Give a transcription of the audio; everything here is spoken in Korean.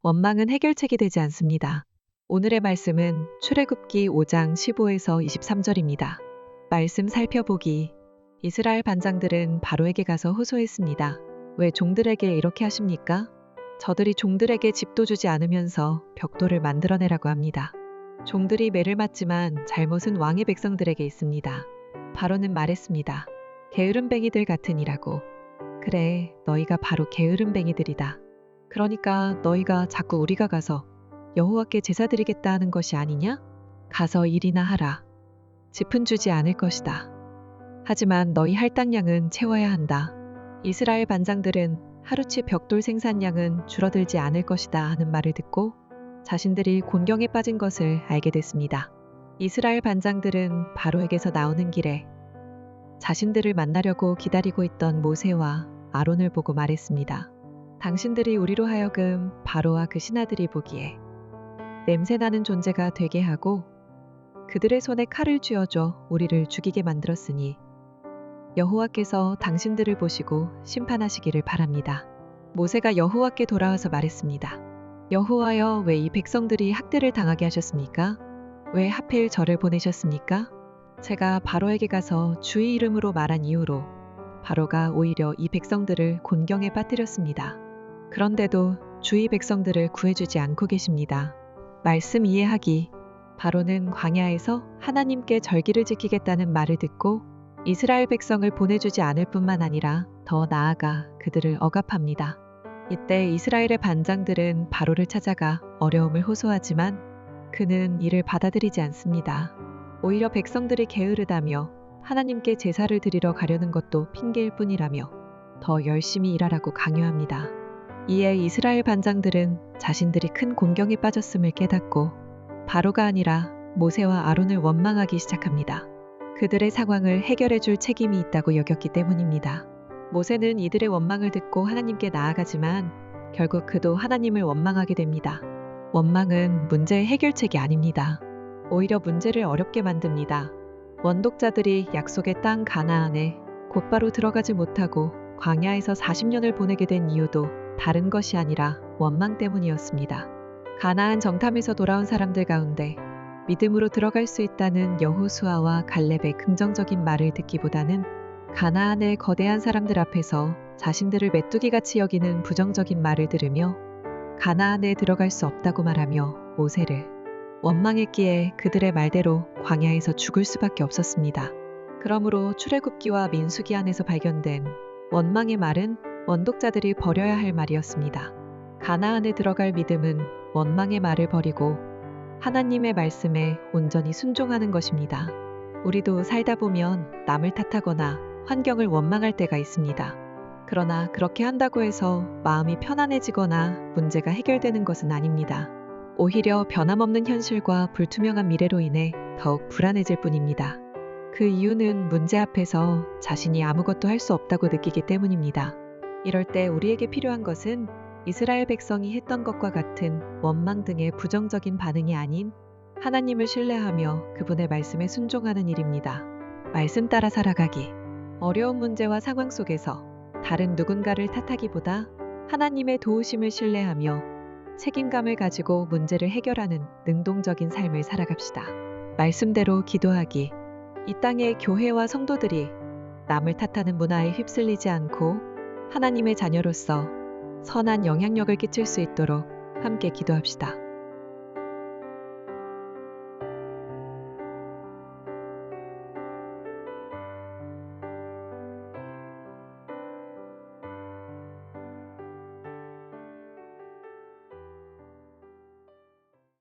원망은 해결책이 되지 않습니다. 오늘의 말씀은 출애굽기 5장 15에서 23절입니다. 말씀 살펴보기. 이스라엘 반장들은 바로에게 가서 호소했습니다. 왜 종들에게 이렇게 하십니까? 저들이 종들에게 집도 주지 않으면서 벽돌을 만들어내라고 합니다. 종들이 매를 맞지만 잘못은 왕의 백성들에게 있습니다. 바로는 말했습니다. 게으름뱅이들 같으니라고. 그래, 너희가 바로 게으름뱅이들이다. 그러니까 너희가 자꾸 우리가 가서 여호와께 제사 드리겠다 하는 것이 아니냐? 가서 일이나 하라. 집은 주지 않을 것이다. 하지만 너희 할당량은 채워야 한다. 이스라엘 반장들은 하루치 벽돌 생산량은 줄어들지 않을 것이다 하는 말을 듣고 자신들이 곤경에 빠진 것을 알게 됐습니다. 이스라엘 반장들은 바로에게서 나오는 길에 자신들을 만나려고 기다리고 있던 모세와 아론을 보고 말했습니다. 당신들이 우리로 하여금 바로와 그 신하들이 보기에 냄새나는 존재가 되게 하고 그들의 손에 칼을 쥐어줘 우리를 죽이게 만들었으니 여호와께서 당신들을 보시고 심판하시기를 바랍니다. 모세가 여호와께 돌아와서 말했습니다. 여호와여, 왜 이 백성들이 학대를 당하게 하셨습니까? 왜 하필 저를 보내셨습니까? 제가 바로에게 가서 주의 이름으로 말한 이후로 바로가 오히려 이 백성들을 곤경에 빠뜨렸습니다. 그런데도 주의 백성들을 구해주지 않고 계십니다. 말씀 이해하기. 바로는 광야에서 하나님께 절기를 지키겠다는 말을 듣고 이스라엘 백성을 보내주지 않을 뿐만 아니라 더 나아가 그들을 억압합니다. 이때 이스라엘의 반장들은 바로를 찾아가 어려움을 호소하지만 그는 이를 받아들이지 않습니다. 오히려 백성들이 게으르다며 하나님께 제사를 드리러 가려는 것도 핑계일 뿐이라며 더 열심히 일하라고 강요합니다. 이에 이스라엘 반장들은 자신들이 큰 곤경에 빠졌음을 깨닫고 바로가 아니라 모세와 아론을 원망하기 시작합니다. 그들의 상황을 해결해 줄 책임이 있다고 여겼기 때문입니다. 모세는 이들의 원망을 듣고 하나님께 나아가지만 결국 그도 하나님을 원망하게 됩니다. 원망은 문제의 해결책이 아닙니다. 오히려 문제를 어렵게 만듭니다. 원독자들이 약속의 땅 가나안에 곧바로 들어가지 못하고 광야에서 40년을 보내게 된 이유도 다른 것이 아니라 원망 때문이었습니다. 가나안 정탐에서 돌아온 사람들 가운데 믿음으로 들어갈 수 있다는 여호수아와 갈렙의 긍정적인 말을 듣기보다는 가나안의 거대한 사람들 앞에서 자신들을 메뚜기같이 여기는 부정적인 말을 들으며 가나안에 들어갈 수 없다고 말하며 모세를 원망했기에 그들의 말대로 광야에서 죽을 수밖에 없었습니다. 그러므로 출애굽기와 민수기 안에서 발견된 원망의 말은 원독자들이 버려야 할 말이었습니다. 가나안에 들어갈 믿음은 원망의 말을 버리고 하나님의 말씀에 온전히 순종하는 것입니다. 우리도 살다 보면 남을 탓하거나 환경을 원망할 때가 있습니다. 그러나 그렇게 한다고 해서 마음이 편안해지거나 문제가 해결되는 것은 아닙니다. 오히려 변함없는 현실과 불투명한 미래로 인해 더욱 불안해질 뿐입니다. 그 이유는 문제 앞에서 자신이 아무것도 할 수 없다고 느끼기 때문입니다. 이럴 때 우리에게 필요한 것은 이스라엘 백성이 했던 것과 같은 원망 등의 부정적인 반응이 아닌 하나님을 신뢰하며 그분의 말씀에 순종하는 일입니다. 말씀 따라 살아가기. 어려운 문제와 상황 속에서 다른 누군가를 탓하기보다 하나님의 도우심을 신뢰하며 책임감을 가지고 문제를 해결하는 능동적인 삶을 살아갑시다. 말씀대로 기도하기. 이 땅의 교회와 성도들이 남을 탓하는 문화에 휩쓸리지 않고 하나님의 자녀로서 선한 영향력을 끼칠 수 있도록 함께 기도합시다.